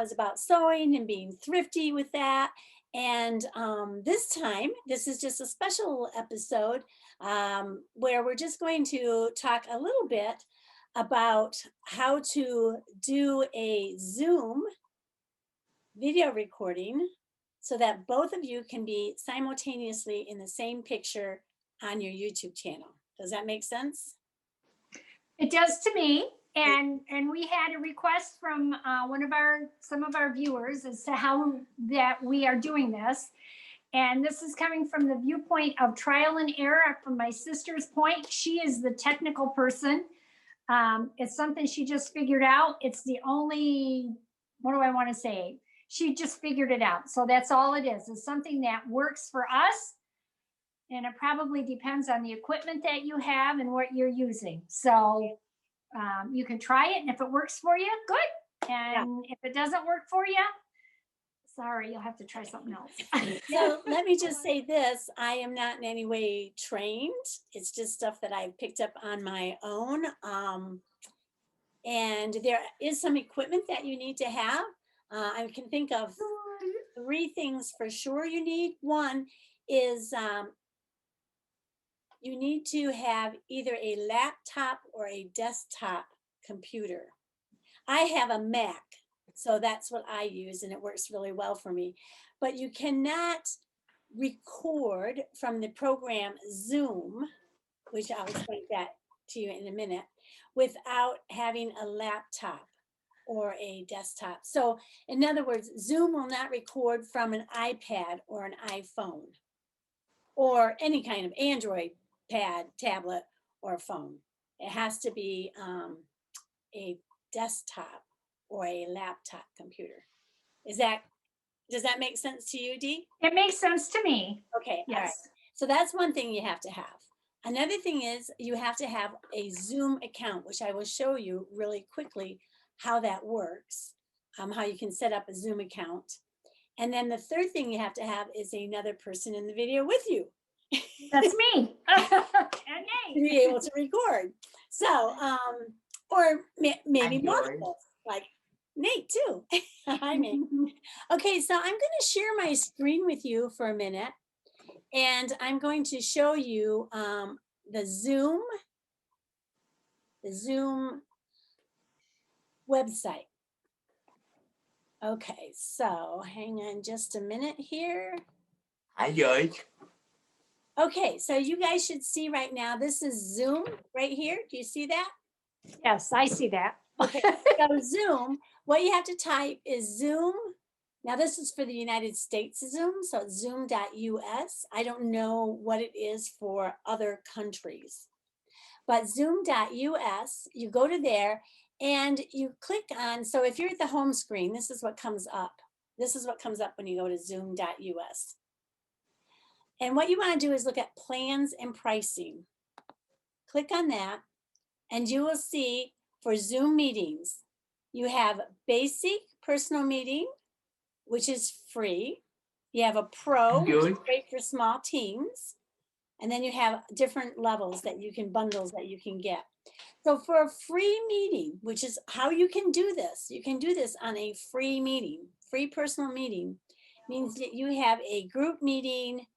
was about sewing and being thrifty with that. And this time, this is just a special episode where we're just going to talk a little bit about how to do a Zoom video recording so that both of you can be simultaneously in the same picture on your YouTube channel. Does that make sense? It does to me. And we had a request from some of our viewers as to how that we are doing this. And this is coming from the viewpoint of trial and error from my sister's point. She is the technical person. It's something she just figured out. It's the only, what do I want to say? She just figured it out. So that's all it is. It's something that works for us. And it probably depends on the equipment that you have and what you're using. So you can try it, and if it works for you, good. And if it doesn't work for you, sorry, you'll have to try something else. So let me just say this, I am not in any way trained. It's just stuff that I've picked up on my own. And there is some equipment that you need to have. I can think of 3 things for sure you need. One is you need to have either a laptop or a desktop computer. I have a Mac, so that's what I use, and it works really well for me. But you cannot record from the program Zoom, which I'll explain that to you in a minute, without having a laptop or a desktop. So in other words, Zoom will not record from an iPad or an iPhone or any kind of Android pad, tablet, or phone. It has to be a desktop or a laptop computer. Does that make sense to you, Dee? It makes sense to me. Okay, yes. All right. So that's one thing you have to have. Another thing is you have to have a Zoom account, which I will show you really quickly how that works, how you can set up a Zoom account. And then the third thing you have to have is another person in the video with you. That's me. And to be able to record. So, or maybe multiple, like Nate too. Hi, Nate. Okay, so I'm going to share my screen with you for a minute, and I'm going to show you the Zoom website. Okay, so hang on just a minute here. Hi, George. Okay, so you guys should see right now, this is Zoom right here. Do you see that? Yes, I see that. Okay, so Zoom, what you have to type is Zoom. Now this is for the United States Zoom, so it's zoom.us. I don't know what it is for other countries, but zoom.us, you go to there and you click on, so if you're at the home screen, this is what comes up. This is what comes up when you go to zoom.us. And what you want to do is look at plans and pricing. Click on that, and you will see for Zoom meetings, you have basic personal meeting, which is free. You have a pro, which is great for small teams. And then you have different levels that you can, bundles that you can get. So for a free meeting, which is how you can do this, you can do this on a free meeting. Free personal meeting means that you have a group meeting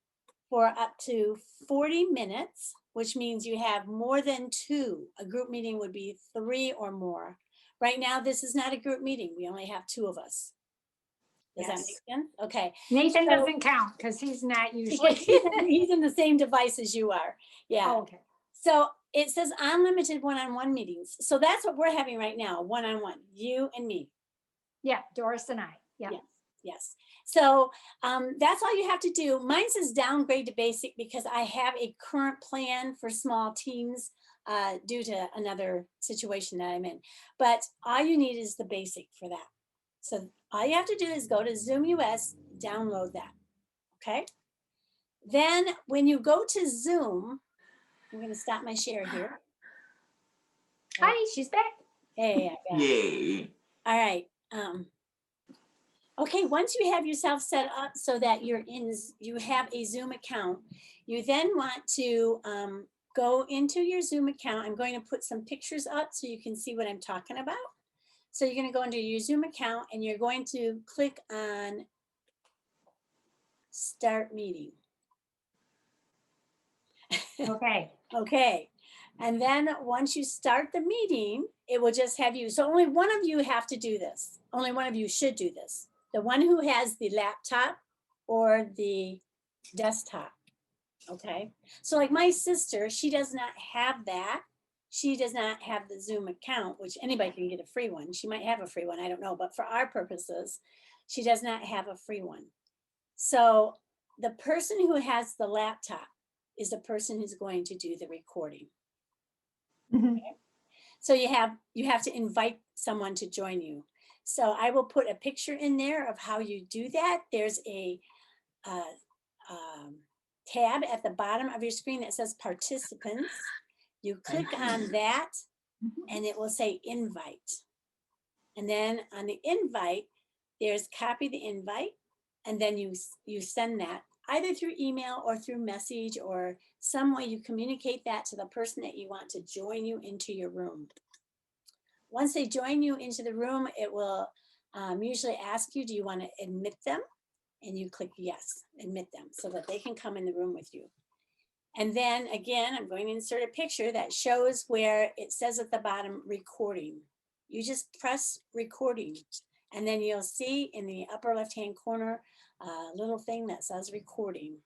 for up to 40 minutes, which means you have more than 2. A group meeting would be 3 or more. Right now, this is not a group meeting. We only have 2 of us. Does that make sense? Okay. Nathan doesn't count because he's not usually. he's in the same device as you are. Yeah. Oh, okay. So it says unlimited one-on-one meetings. So that's what we're having right now, one-on-one, you and me. Yeah, Doris and I. Yeah. Yes. So that's all you have to do. Mine says downgrade to basic because I have a current plan for small teams due to another situation that I'm in. But all you need is the basic for that. So all you have to do is go to Zoom US, download that. Okay. Then when you go to Zoom, I'm going to stop my share here. Hi, she's back. Hey, I'm back. Yay. All right. Okay, once you have yourself set up so that you have a Zoom account, you then want to go into your Zoom account. I'm going to put some pictures up so you can see what I'm talking about. So you're going to go into your Zoom account and you're going to click on Start Meeting. Okay. Okay. And then once you start the meeting, it will just have you. So only one of you have to do this. Only one of you should do this. The one who has the laptop or the desktop. Okay. So like my sister, she does not have that. She does not have the Zoom account, which anybody can get a free one. She might have a free one. I don't know. But for our purposes, she does not have a free one. So the person who has the laptop is the person who's going to do the recording. Mhm. Okay? So you have to invite someone to join you. So I will put a picture in there of how you do that. There's a tab at the bottom of your screen that says participants. You click on that and it will say invite. And then on the invite, there's copy the invite. And then you send that either through email or through message or some way you communicate that to the person that you want to join you into your room. Once they join you into the room, it will usually ask you, do you want to admit them? And you click yes, admit them, so that they can come in the room with you. And then again, I'm going to insert a picture that shows where it says at the bottom, recording. You just press recording, and then you'll see in the upper left-hand corner, a little thing that says recording.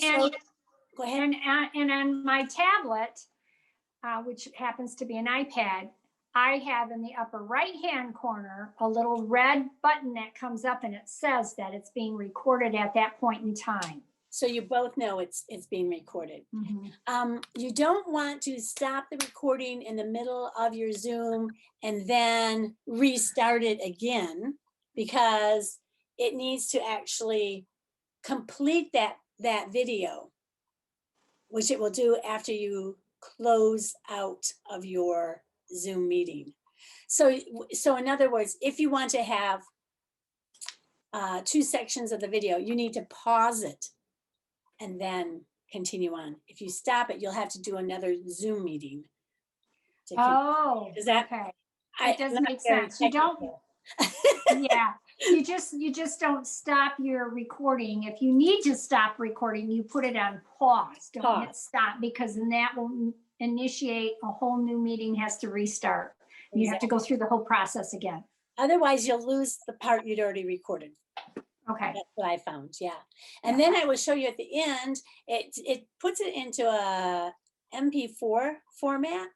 And, so, go ahead. And on my tablet, which happens to be an iPad, I have in the upper right-hand corner a little red button that comes up and it says that it's being recorded at that point in time. So you both know it's being recorded. Mm-hmm. You don't want to stop the recording in the middle of your Zoom and then restart it again, because it needs to actually complete that video, which it will do after you close out of your Zoom meeting. So in other words, if you want to have 2 sections of the video, you need to pause it and then continue on. If you stop it, you'll have to do another Zoom meeting. Oh, Is that okay. It does make sense. You don't, yeah, you just don't stop your recording. If you need to stop recording, you put it on pause. Don't hit stop, because then that will initiate a whole new meeting, has to restart. Exactly. You have to go through the whole process again. Otherwise, you'll lose the part you'd already recorded. Okay. That's what I found, yeah. And then I will show you at the end, it puts it into a MP4 format.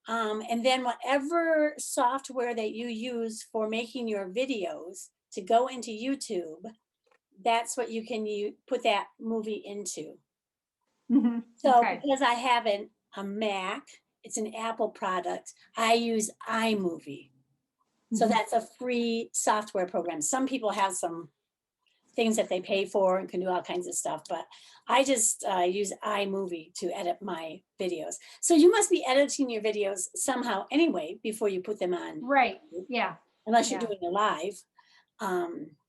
And then whatever software that you use for making your videos to go into YouTube, that's what you can put that movie into. Mm-hmm. So okay. Because I have a Mac, it's an Apple product, I use iMovie. So that's a free software program. Some people have some things that they pay for and can do all kinds of stuff, but I just use iMovie to edit my videos. So you must be editing your videos somehow anyway before you put them on. Right, yeah. Unless you're doing a live.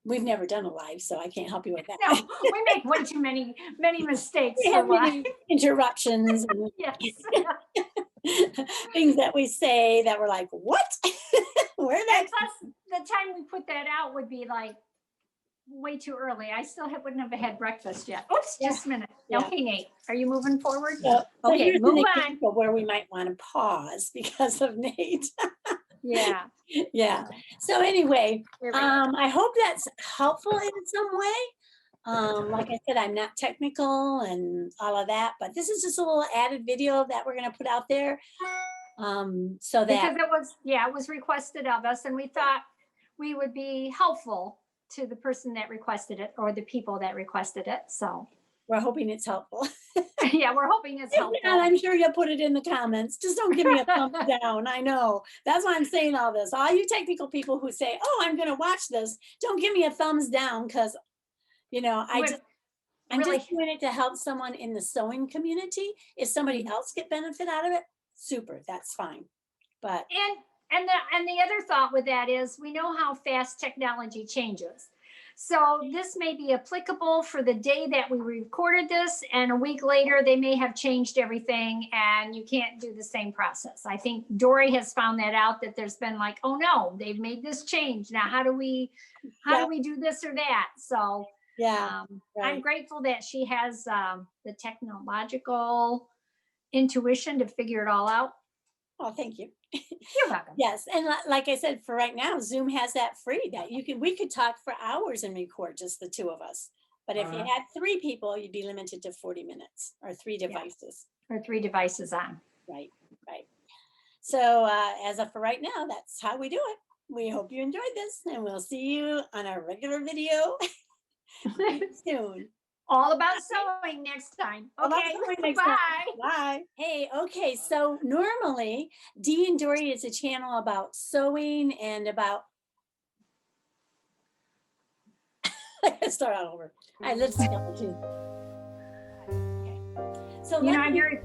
We've never done a live, so I can't help you with that. No, we make way too many mistakes. We have many interruptions and yes. things that we say that we're like, what? Where that? And plus, the time we put that out would be like way too early. I still wouldn't have had breakfast yet. Oops, just a minute. Yeah. Okay, Nate, are you moving forward? So okay, move on. Where we might want to pause because of Nate. Yeah. Yeah. So anyway, I hope that's helpful in some way. Like I said, I'm not technical and all of that, but this is just a little added video that we're going to put out there. So that because it was requested of us, and we thought we would be helpful to the person that requested it, or the people that requested it. So we're hoping it's helpful. Yeah, we're hoping it's helpful. And I'm sure you'll put it in the comments. Just don't give me a thumbs down. I know. That's why I'm saying all this. All you technical people who say, oh, I'm going to watch this, don't give me a thumbs down, because, you know, I'm just doing it to help someone in the sewing community. If somebody else get benefit out of it, super, that's fine. But and the other thought with that is, we know how fast technology changes. So this may be applicable for the day that we recorded this, and a week later, they may have changed everything and you can't do the same process. I think Dory has found that out, that there's been like, oh no, they've made this change. Now, how do we do this or that? So Yeah, I'm right. grateful that she has the technological intuition to figure it all out. Oh, thank you. You're welcome. Yes, and like I said, for right now, Zoom has that free that we could talk for hours and record just the two of us. But if you had three people, you'd be limited to 40 minutes or three devices. Or 3 devices on. Right, right. So as of for right now, that's how we do it. We hope you enjoyed this, and we'll see you on our regular video soon. All about sewing next time. All about Okay, sewing next time. bye. Bye. Hey, okay, so normally Dee and Dory is a channel about sewing and about let's start all over. All right, let's skeleton. Okay. So You know, let me, you're